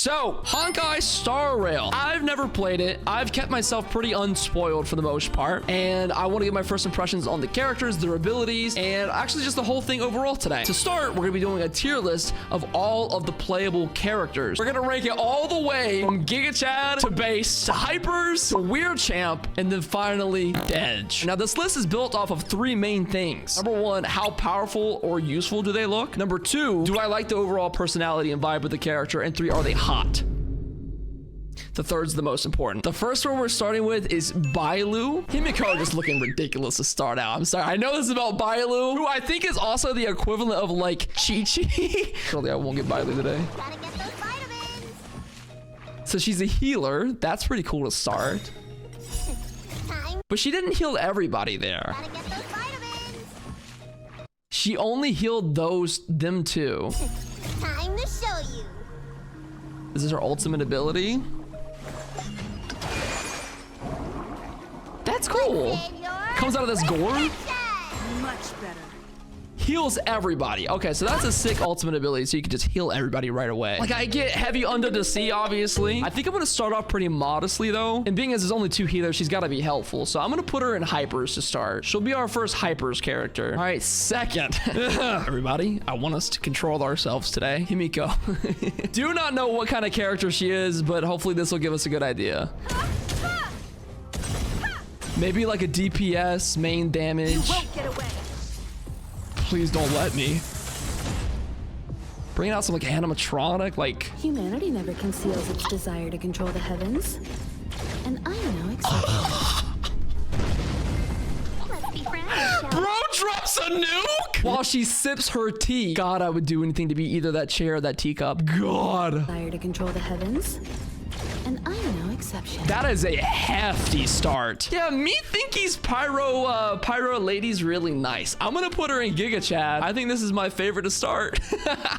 So, Honkai Star Rail. I've never played it. I've kept myself pretty unspoiled for the most part, and I want to get my first impressions on the characters, their abilities, and actually just the whole thing overall today. To start, we're going to be doing a tier list of all of the playable characters. We're going to rank it all the way from Giga Chad to Base to Hypers to Weird Champ, and then finally Edge. Now, this list is built off of three main things. Number one, how powerful or useful do they look? Number two, do I like the overall personality and vibe of the character? And three, are they hot? The third's the most important. The first one we're starting with is Bailu. Himiko just looking ridiculous to start out. I'm sorry. I know this is about Bailu, who I think is also the equivalent of like Chi-Chi. Surely I won't get Bailu today. Gotta get those vitamins. So she's a healer. That's pretty cool to start. Time. But she didn't heal everybody there. Gotta get those vitamins. She only healed them two. Time to show you. Is this her ultimate ability? That's cool. Comes out of this gore. Much better. Heals everybody. Okay, so that's a sick ultimate ability, so you can just heal everybody right away. Like, I get heavy under the sea, obviously. I think I'm gonna start off pretty modestly, though. And being as there's only two healers, she's gotta be helpful. So I'm gonna put her in Hypers to start. She'll be our first Hypers character. All right, second. Everybody, I want us to control ourselves today. Himiko. Do not know what kind of character she is, but hopefully this will give us a good idea. Maybe like a DPS, main damage. You won't get away. Please don't let me. Bring out some like animatronic, like. Humanity never conceals its desire to control the heavens. And I am no exception. Let's be friends, shall we? Bro drops a nuke while she sips her tea. God, I would do anything to be either that chair or that teacup. God. Desire to control the heavens. And I am no exception. That is a hefty start. Yeah, me think he's Pyro Lady's really nice. I'm gonna put her in Giga Chad. I think this is my favorite to start.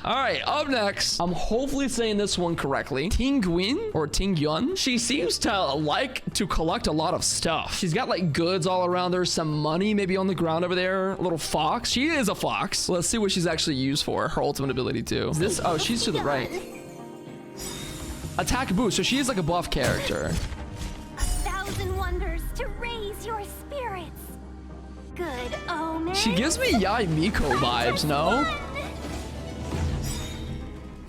All right, up next, I'm hopefully saying this one correctly. Ting Yuan or Ting Yuan. She seems to like to collect a lot of stuff. She's got like goods all around her, some money maybe on the ground over there. A little fox. She is a fox. Let's see what she's actually used for. Her ultimate ability too. This, oh, she's to the right. Attack boost, so she is like a buff character. 1,000 wonders to raise your spirits. Good omen. She gives me Yai Miko vibes, no?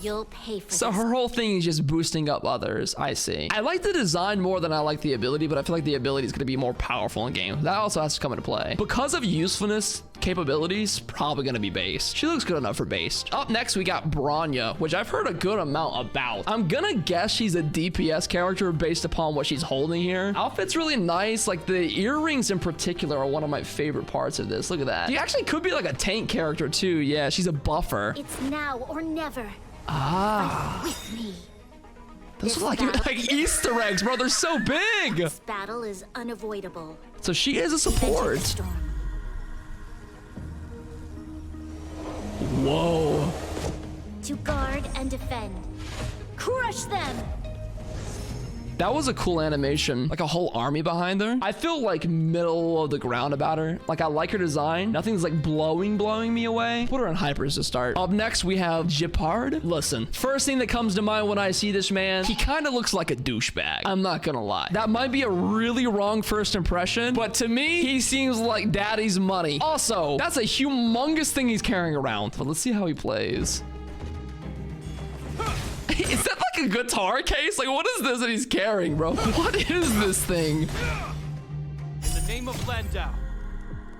You'll pay for So this. her whole thing is just boosting up others. I see. I like the design more than I like the ability, but I feel like the ability is going to be more powerful in game. That also has to come into play. Because of usefulness capabilities, probably going to be base. She looks good enough for base. Up next, we got Bronya, which I've heard a good amount about. I'm going to guess she's a DPS character based upon what she's holding here. Outfit's really nice. Like the earrings in particular are one of my favorite parts of this. Look at that. She actually could be like a tank character too. Yeah, she's a buffer. It's now or never. Ah. With me. Those This are battle- like Easter eggs, bro. They're so big. This battle is unavoidable. So she is a Enter the support. storm. Whoa. To guard and defend. Crush them. That was a cool animation. Like a whole army behind her. I feel like middle of the ground about her. Like I like her design. Nothing's like blowing me away. Put her in Hypers to start. Up next, we have Gepard. Listen, first thing that comes to mind when I see this man, he kind of looks like a douchebag. I'm not gonna lie. That might be a really wrong first impression, but to me, he seems like daddy's money. Also, that's a humongous thing he's carrying around. But let's see how he plays. Is that like a guitar case? Like, what is this that he's carrying, bro? What is this thing? In the name of Landau,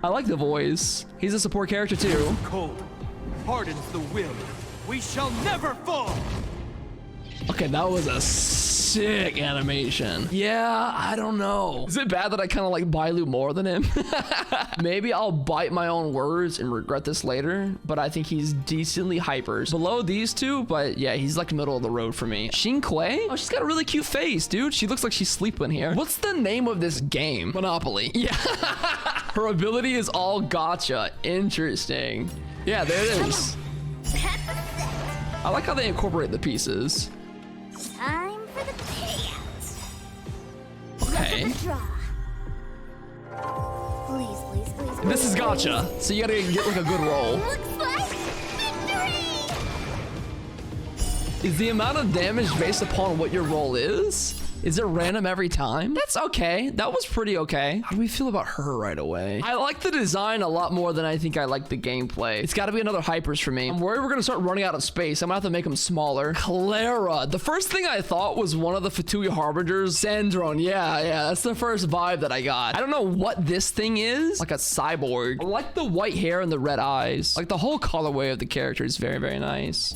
I like the voice. He's a support character too. cold hardens the will. We shall never fall. Okay, that was a sick animation. Yeah, I don't know. Is it bad that I kind of like Bailu more than him? Maybe I'll bite my own words and regret this later, but I think he's decently Hypers. Below these two, but yeah, he's like middle of the road for me. Xin Kui? Oh, she's got a really cute face, dude. She looks like she's sleeping here. What's the name of this game? Monopoly. Yeah. Her ability is all gotcha. Interesting. Yeah, there it is. I like how they incorporate the pieces. Time for the payout. Okay. Look at the draw. Please, please, please, please. This is gotcha, so you gotta get like a good roll. Looks like victory! Is the amount of damage based upon what your roll is? Is it random every time? That's okay. That was pretty okay. How do we feel about her right away? I like the design a lot more than I think I like the gameplay. It's got to be another hypers for me. I'm worried we're going to start running out of space. I'm going to have to make them smaller. Clara. The first thing I thought was one of the Fatui Harbingers. Sandrone. Yeah. That's the first vibe that I got. I don't know what this thing is. Like a cyborg. I like the white hair and the red eyes. Like the whole colorway of the character is very, very nice.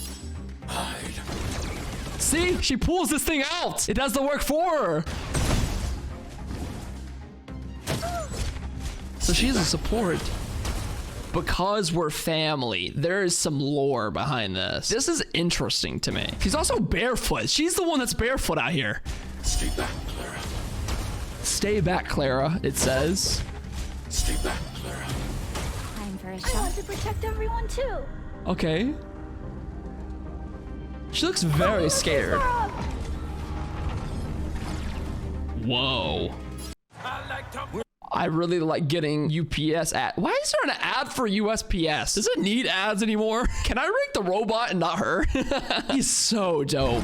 See? She pulls this thing out. It does the work for her. So she's a support. Because we're family. There is some lore behind this. This is interesting to me. She's also barefoot. She's the one that's barefoot out here. Stay back, Clara. Stay back, Clara, it says. Stay back, Clara. Time for a shot. I want to protect everyone too. Okay. She looks very scared. Whoa. I really like getting UPS ad. Why is there an ad for USPS? Does it need ads anymore? Can I rank the robot and not her? He's so dope.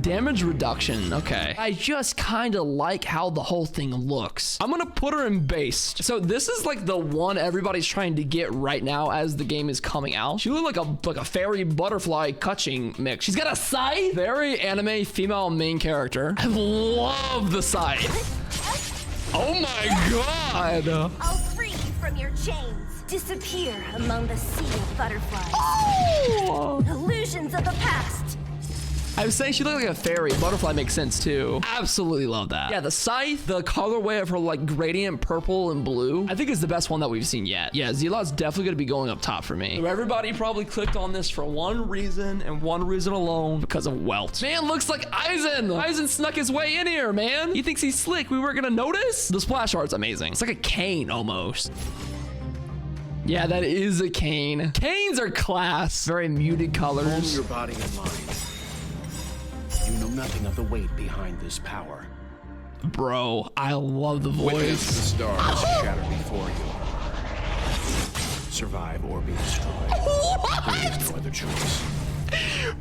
Damage reduction. Okay. I just kind of like how the whole thing looks. I'm going to put her in based. So this is like the one everybody's trying to get right now as the game is coming out. She looks like a fairy butterfly catching mix. She's got a scythe. Very anime female main character. I love the scythe. Oh my god. I'll free you from your chains. Disappear among the sea of butterflies. Oh! Illusions of the past. I was saying she looked like a fairy. Butterfly makes sense too. Absolutely love that. Yeah, the scythe, the colorway of her like gradient purple and blue, I think is the best one that we've seen yet. Yeah, Zealot's definitely gonna be going up top for me. So everybody probably clicked on this for one reason and one reason alone, because of Welt. Man, looks like Aizen. Aizen snuck his way in here, man. He thinks he's slick. We weren't gonna notice? The splash art's amazing. It's like a cane almost. Yeah, that is a cane. Canes are class. Very muted colors. Calm your body and mind. You know nothing of the weight behind this power. Bro, I love the voice. Witness the stars shatter before you. Survive or be destroyed. There is no other choice.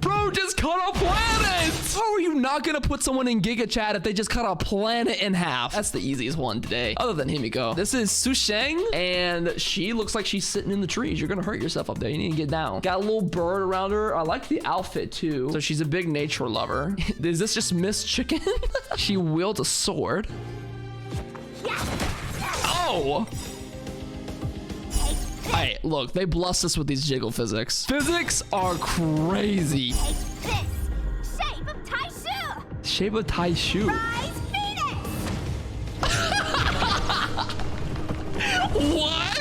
Bro just cut a planet! How are you not gonna put someone in Giga Chat if they just cut a planet in half? That's the easiest one today, other than Himiko. This is Sushang, and she looks like she's sitting in the trees. You're gonna hurt yourself up there. You need to get down. Got a little bird around her. I like the outfit too. So she's a big nature lover. Is this just Miss Chicken? She wields a sword. Oh! Alright, look, they blessed us with these jiggle physics. Physics are crazy. Take this. Shape of Taishu. Shape of Taishu. Rise Phoenix. What?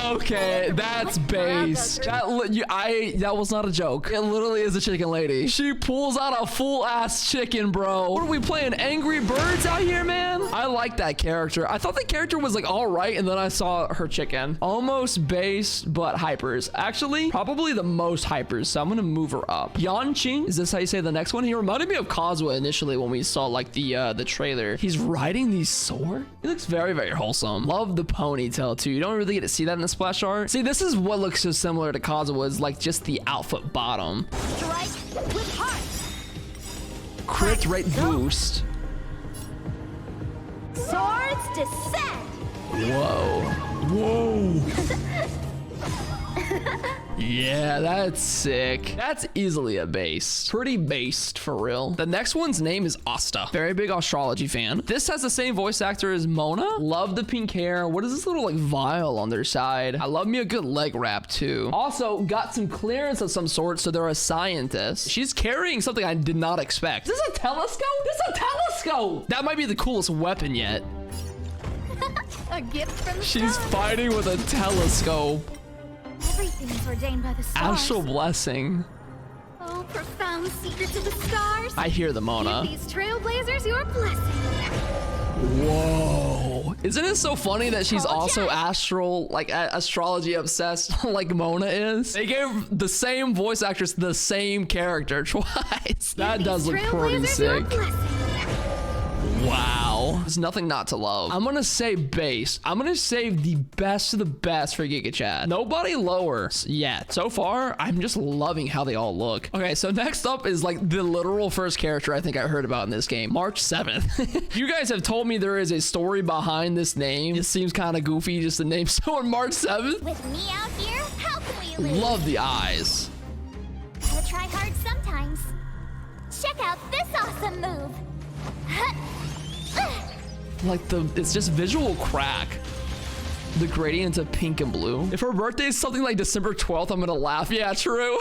Okay, that's base. That was not a joke. It literally is a chicken lady. She pulls out a full ass chicken, bro. What are we playing? Angry Birds out here, man? I like that character. I thought the character was like all right, and then I saw her chicken. Almost base, but hypers. Actually, probably the most hypers. So I'm gonna move her up. Yanqing, is this how you say the next one? He reminded me of Kazuha initially when we saw like the trailer. He's riding the sword. He looks very, very wholesome. Love the ponytail too. You don't really get to see that in the splash art. See, this is what looks so similar to Kazuha, is like just the outfit bottom. Strike with heart. Crit rate boost. Swords descend. Whoa. Yeah, that's sick. That's easily a base. Pretty based for real. The next one's name is Asta. Very big astrology fan. This has the same voice actor as Mona. Love the pink hair. What is this little like vial on their side? I love me a good leg wrap too. Also got some clearance of some sort, so they're a scientist. She's carrying something I did not expect. Is this a telescope? This is a telescope. That might be the coolest weapon yet. A gift from the She's stars. fighting with a telescope. Everything is ordained by the stars. Astral blessing. Oh, profound secrets of the stars. I hear the Mona. Give these trailblazers your blessing. Whoa. Isn't it so funny that she's also astral, like astrology obsessed like Mona is? They gave the same voice actress the same character twice. That does look pretty sick. Wow. There's nothing not to love. I'm gonna say base. I'm gonna save the best of the best for Giga Chad. Nobody lower yet. So far, I'm just loving how they all look. Okay, so next up is like the literal first character I think I heard about in this game. March 7th. You guys have told me there is a story behind this name. It seems kind of goofy just to name someone March 7th. With me out here, how can we lose? Love the eyes. Gotta try hard sometimes. Check out this awesome move. Like it's just visual crack. The gradients of pink and blue. If her birthday is something like December 12th, I'm gonna laugh. Yeah, true.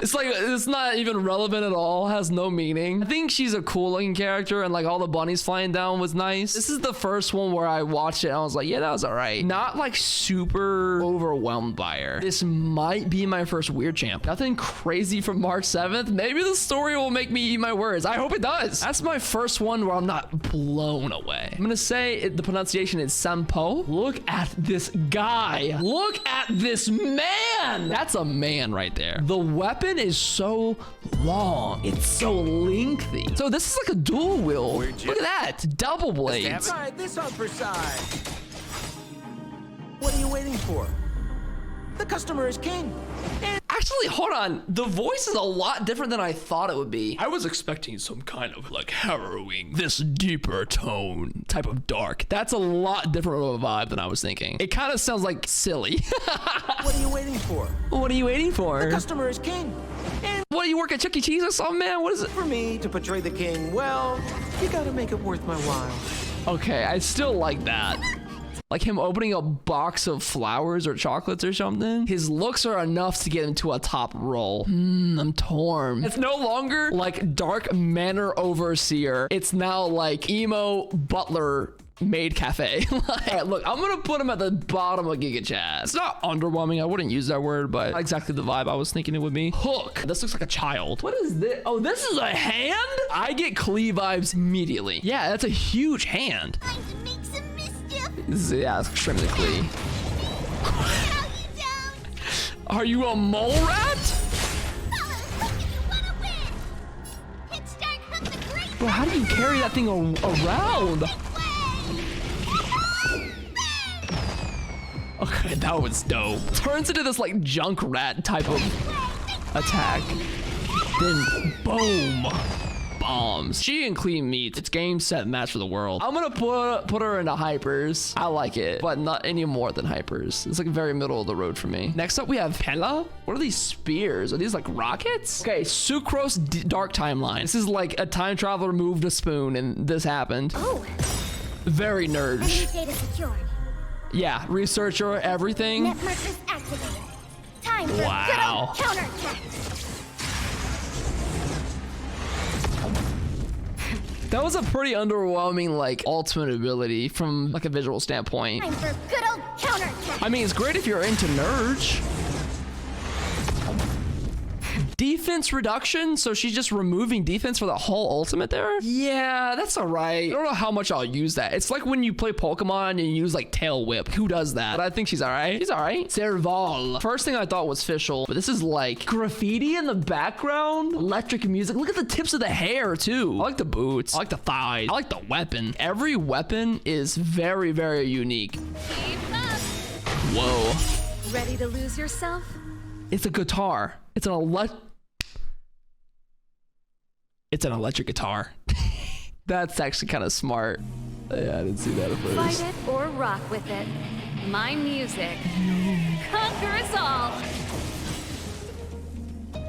It's like, it's not even relevant at all. Has no meaning. I think she's a cool looking character, and like all the bunnies flying down was nice. This is the first one where I watched it and I was like, yeah, that was all right. Not like super overwhelmed by her. This might be my first weird champ. Nothing crazy from March 7th. Maybe the story will make me eat my words. I hope it does. That's my first one where I'm not blown away. I'm gonna say the pronunciation is Sampo. Look at this guy. Look at this man. That's a man right there. The weapon is so long. It's so lengthy. So this is like a dual wield. Look at that. Double blades. Try this on for size. What are you waiting for? The customer is king. Actually, hold on. The voice is a lot different than I thought it would be. I was expecting some kind of like harrowing, this deeper tone type of dark. That's a lot different of a vibe than I was thinking. It kind of sounds like silly. What are you waiting for? What are you waiting for? The customer is king. And What, do you work at Chuck E. Cheese or something, man? What is it? for me to portray the king, well, you gotta make it worth my while. Okay, I still like that. Like him opening a box of flowers or chocolates or something. His looks are enough to get him to a top role. I'm torn. It's no longer like dark manor overseer. It's now like emo butler maid cafe. Like, look, I'm gonna put him at the bottom of Giga Chad. It's not underwhelming. I wouldn't use that word, but not exactly the vibe I was thinking it would be. Hook. This looks like a child. What is this? Oh, this is a hand? I get Klee vibes immediately. Yeah, that's a huge hand. Time to make some mischief. Yeah, it's extremely Klee. How you down? Are you a mole rat? Fellas, look if you wanna win. Hit start hook the great Bro, how do you carry that thing around? way. Okay, that was dope. Turns into this like junk rat type of attack. Then boom. Bombs. She and Klee meet. It's game, set, match for the world. I'm gonna put her into hypers. I like it, but not any more than hypers. It's like very middle of the road for me. Next up, we have Pella. What are these spears? Are these like rockets? Okay, Sucrose Dark Timeline. This is like a time traveler moved a spoon and this happened. Oh, Very I need nerd. data secured. Yeah, researcher, everything. Net markers activated. Time for Wow. good old counterattack. That was a pretty underwhelming, like, ultimate ability from, like, a visual standpoint. Time for good old counterattack. I mean, it's great if you're into nerds. Defense reduction, so she's just removing defense for the whole ultimate there? Yeah, that's all right. I don't know how much I'll use that. It's like when you play Pokemon and you use, like, Tail Whip. Who does that? But I think she's all right. She's all right. Serval. First thing I thought was Fischl, but this is, like, graffiti in the background. Electric music. Look at the tips of the hair, too. I like the boots. I like the thighs. I like the weapon. Every weapon is very, very unique. Keep up. Whoa. Ready to lose yourself? It's a guitar. It's an electric guitar. That's actually kind of smart. Yeah, I didn't see that at Fight first. it or rock with it. My music. Conquer us all.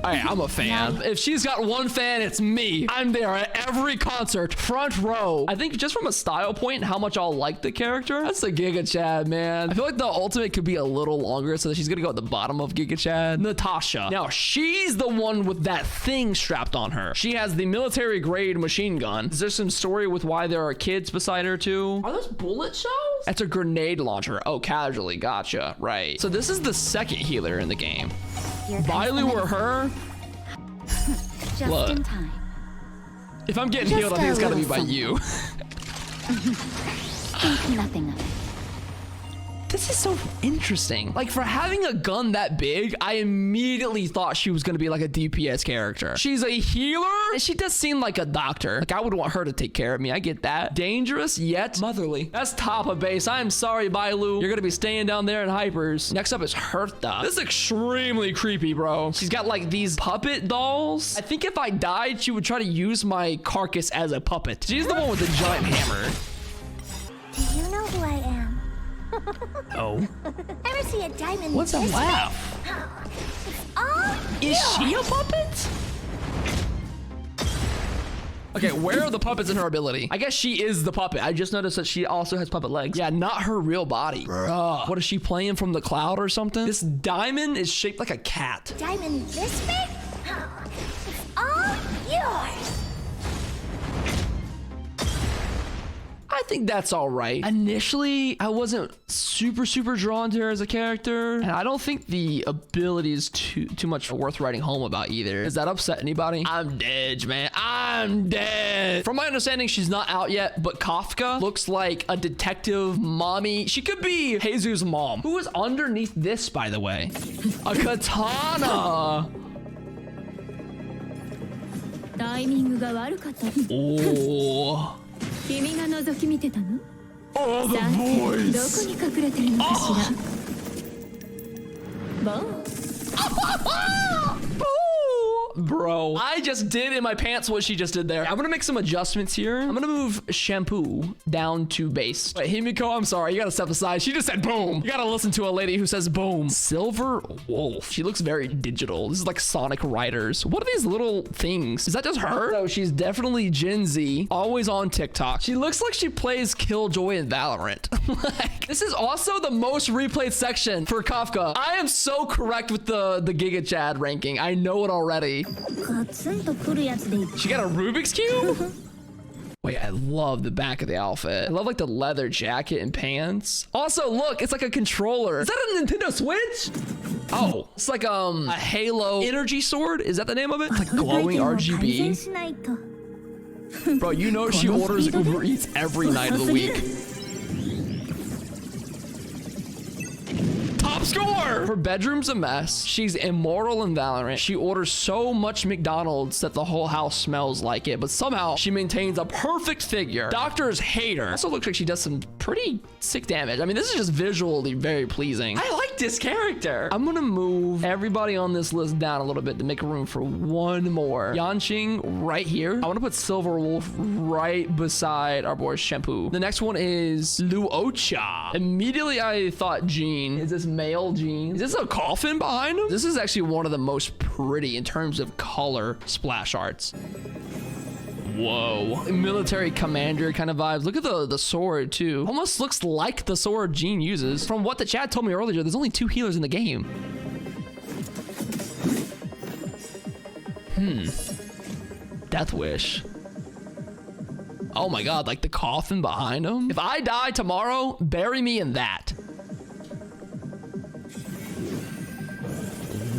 Hey, I'm a fan. If she's got one fan, it's me. I'm there at every concert, front row. I think just from a style point and how much I'll like the character, that's the Giga Chad, man. I feel like the ultimate could be a little longer, so that she's gonna go at the bottom of Giga Chad. Natasha. Now, she's the one with that thing strapped on her. She has the military grade machine gun. Is there some story with why there are kids beside her too? Are those bullet shells? That's a grenade launcher. Oh, casually. Gotcha. Right. So this is the second healer in the game. Here comes Bailu the or her? Just Look. in time. If I'm getting Just healed, I think it's a gotta be little by you. Think nothing of it. This is so interesting. Like, for having a gun that big, I immediately thought she was gonna be like a DPS character. She's a healer, and she does seem like a doctor. Like, I would want her to take care of me. I get that. Dangerous, yet motherly. That's top of base. I am sorry, Bailu. You're gonna be staying down there in hypers. Next up is Herta. This is extremely creepy, bro. She's got like these puppet dolls. I think if I died, she would try to use my carcass as a puppet. She's the one with the giant hammer. Do you know who I am? Oh. Ever see a diamond? What's that this laugh? big? It's all Is she a yours. puppet? Okay, where are the puppets in her ability? I guess she is the puppet. I just noticed that she also has puppet legs. Yeah, not her real body. Bruh. What is she playing from the cloud or something? This diamond is shaped like a cat. Diamond this big? It's all yours. I think that's all right. Initially, I wasn't super drawn to her as a character, and I don't think the ability is too much worth writing home about either. Does that upset anybody? I'm dead, man. I'm dead. From my understanding, she's not out yet, but Kafka looks like a detective mommy. She could be Jesus' mom. Who is underneath this, by the way? A katana. タイミングが悪かったね。 Oh. 君が覗き見てたの？ Oh, the さて、どこ voice. に隠れてるのかしら。ボー。 Bro, I just did in my pants what she just did there. I'm gonna make some adjustments here. I'm gonna move shampoo down to base. Wait, Himiko, I'm sorry. You gotta step aside. She just said boom. You gotta listen to a lady who says boom. Silver Wolf. She looks very digital. This is like Sonic Riders. What are these little things? Is that just her? No, she's definitely Gen Z. Always on TikTok. She looks like she plays Killjoy in Valorant. Like, this is also the most replayed section for Kafka. I am so correct with the Giga Chad ranking. I know it already. ガツンとくるやつでいい。 She got a Rubik's Cube? Wait, I love the back of the outfit. I love like the leather jacket and pants. Also, look, it's like a controller. Is that a Nintendo Switch? Oh, it's like a Halo energy sword. Is that the name of it? It's like glowing 改善 RGB. しないと。 Bro, you know she orders Uber Eats every night of the week. Top score! Her bedroom's a mess. She's immortal in Valorant. She orders so much McDonald's that the whole house smells like it, but somehow she maintains a perfect figure. Doctors hate her. Also looks like she does some pretty sick damage. I mean, this is just visually very pleasing. I like this character. I'm gonna move everybody on this list down a little bit to make room for one more. Yanqing right here. I want to put Silver Wolf right beside our boy Shampoo. The next one is Luocha. Immediately I thought Jean. Is this male Jean? Is this a coffin behind him? This is actually one of the most pretty in terms of color splash arts. Whoa. Military commander kind of vibes. Look at the sword too. Almost looks like the sword Jean uses. From what the chat told me earlier, there's only 2 healers in the game. Death Wish. Oh my god, like the coffin behind him. If I die tomorrow, bury me in that.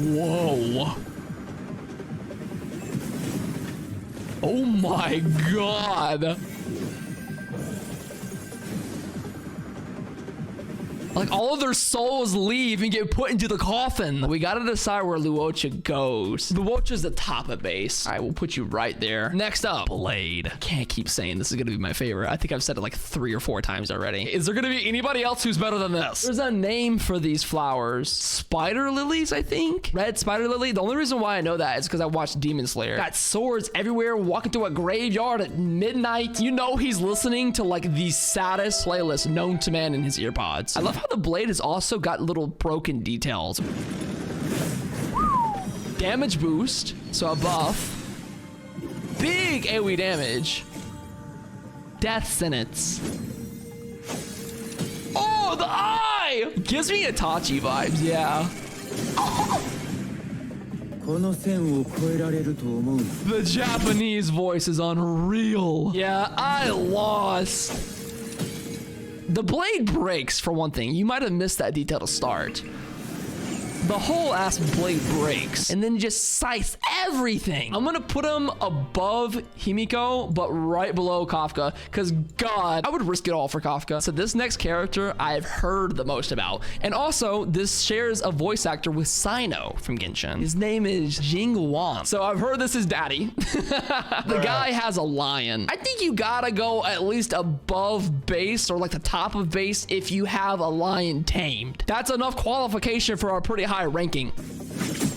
Whoa. Oh my god. Like, all of their souls leave and get put into the coffin. We gotta decide where Luocha goes. Luocha's the top of base. All right, we'll put you right there. Next up, Blade. Can't keep saying this is gonna be my favorite. I think I've said it like 3 or 4 times already. Is there gonna be anybody else who's better than this? There's a name for these flowers. Spider lilies, I think? Red spider lily. The only reason why I know that is because I watched Demon Slayer. Got swords everywhere, walking through a graveyard at midnight. You know he's listening to like the saddest playlist known to man in his earpods. I love how the blade has also got little broken details. Damage boost, so a buff. Big AoE damage. Death sentence. Oh, the eye! Gives me Itachi vibes, yeah. The Japanese voice is unreal. Yeah, I lost. The blade breaks, for one thing. You might have missed that detail to start. the whole ass blade breaks and then just scythes everything. I'm gonna put him above Himiko, but right below Kafka, because God, I would risk it all for Kafka. So this next character I've heard the most about. And also, this shares a voice actor with Sino from Genshin. His name is Jing Yuan. So I've heard this is daddy. The guy has a lion. I think you gotta go at least above base or like the top of base if you have a lion tamed. That's enough qualification for a pretty high ranking.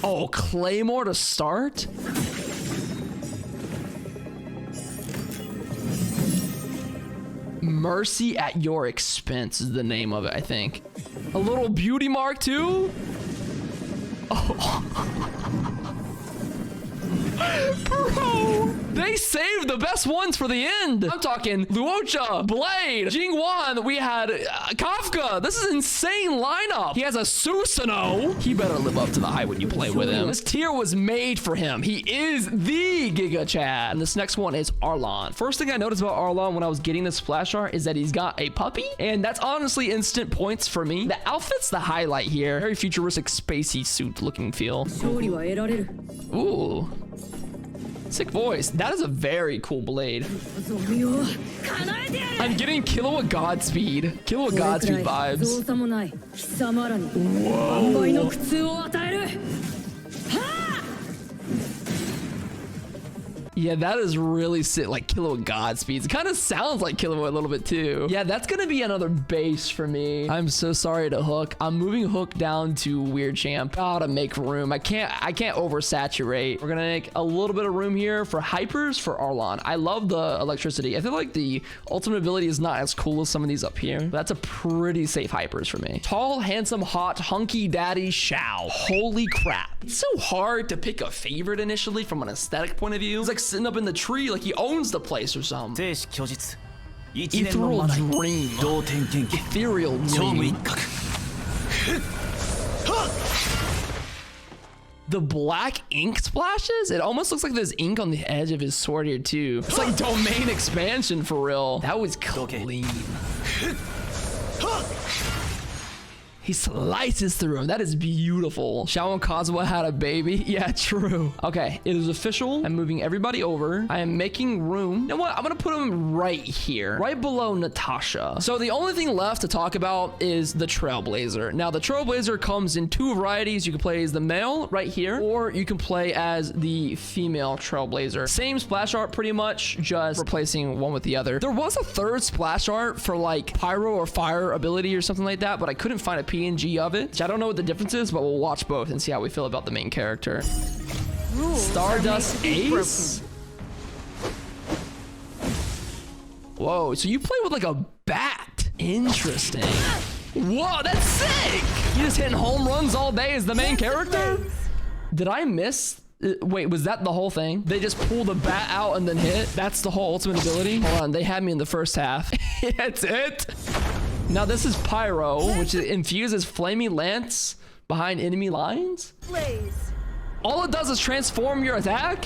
Oh, Claymore to start? Mercy at Your Expense is the name of it, I think. A little beauty mark too? Oh. Bro, they saved the best ones for the end. I'm talking Luocha, Blade, Jing Yuan. We had Kafka. This is an insane lineup. He has a Susanoo. He better live up to the hype when you play with him. This tier was made for him. He is the Giga Chad. And this next one is Arlan. First thing I noticed about Arlan when I was getting this splash art is that he's got a puppy. And that's honestly instant points for me. The outfit's the highlight here. Very futuristic spacey suit looking feel. Ooh. Sick voice. That is a very cool blade. I'm getting Killua Godspeed. Killua Godspeed vibes. Whoa. Yeah, that is really sick. Like Killua Godspeed. It kind of sounds like Killua a little bit too. Yeah, that's gonna be another base for me. I'm so sorry to Hook. I'm moving Hook down to Weird Champ. Gotta make room. I can't oversaturate. We're gonna make a little bit of room here for hypers for Arlan. I love the electricity. I feel like the ultimate ability is not as cool as some of these up here, but that's a pretty safe hypers for me. Tall, handsome, hot, hunky daddy Shao. Holy crap. It's so hard to pick a favorite initially from an aesthetic point of view. It's like sitting up in the tree like he owns the place or something. Ethereal dream. Ethereal dream. The black ink splashes? It almost looks like there's ink on the edge of his sword here too. It's like domain expansion for real. That was clean. He slices through him. That is beautiful. Shao and Kazuha had a baby. Yeah, true. Okay, it is official. I'm moving everybody over. I am making room. You know what? I'm gonna put him right here, right below Natasha. So the only thing left to talk about is the Trailblazer. Now, the Trailblazer comes in two varieties. You can play as the male right here, or you can play as the female Trailblazer. Same splash art pretty much, just replacing one with the other. There was a third splash art for like pyro or fire ability or something like that, but I couldn't find a PNG of it. I don't know what the difference is, but we'll watch both and see how we feel about the main character. Stardust Ace? Whoa, so you play with like a bat. Interesting. Whoa, that's sick. You just hitting home runs all day as the main character? Did I miss? Wait, was that the whole thing? They just pull the bat out and then hit? That's the whole ultimate ability? Hold on, they had me in the first half. That's it. Now this is Pyro, which infuses Flaming Lance behind enemy lines. Blaze. All it does is transform your attack.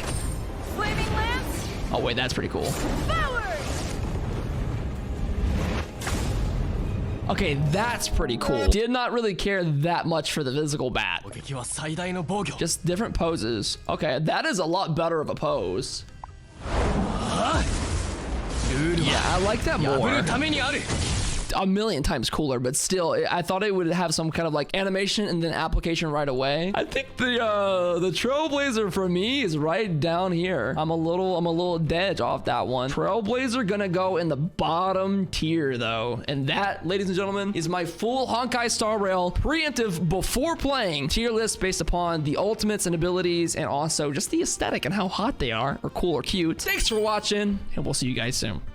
Flaming Lance. Oh wait, that's pretty cool. Forward. Okay, that's pretty cool. Did not really care that much for the physical bat. Just different poses. Okay, that is a lot better of a pose. Yeah, I like that more. A million times cooler, but still, I thought it would have some kind of like animation and then application right away. I think the Trailblazer for me is right down here. I'm a little dead off that one. Trailblazer gonna go in the bottom tier though, and that, ladies and gentlemen, is my full Honkai Star Rail preemptive before playing tier list based upon the ultimates and abilities, and also just the aesthetic and how hot they are, or cool or cute. Thanks for watching, and we'll see you guys soon.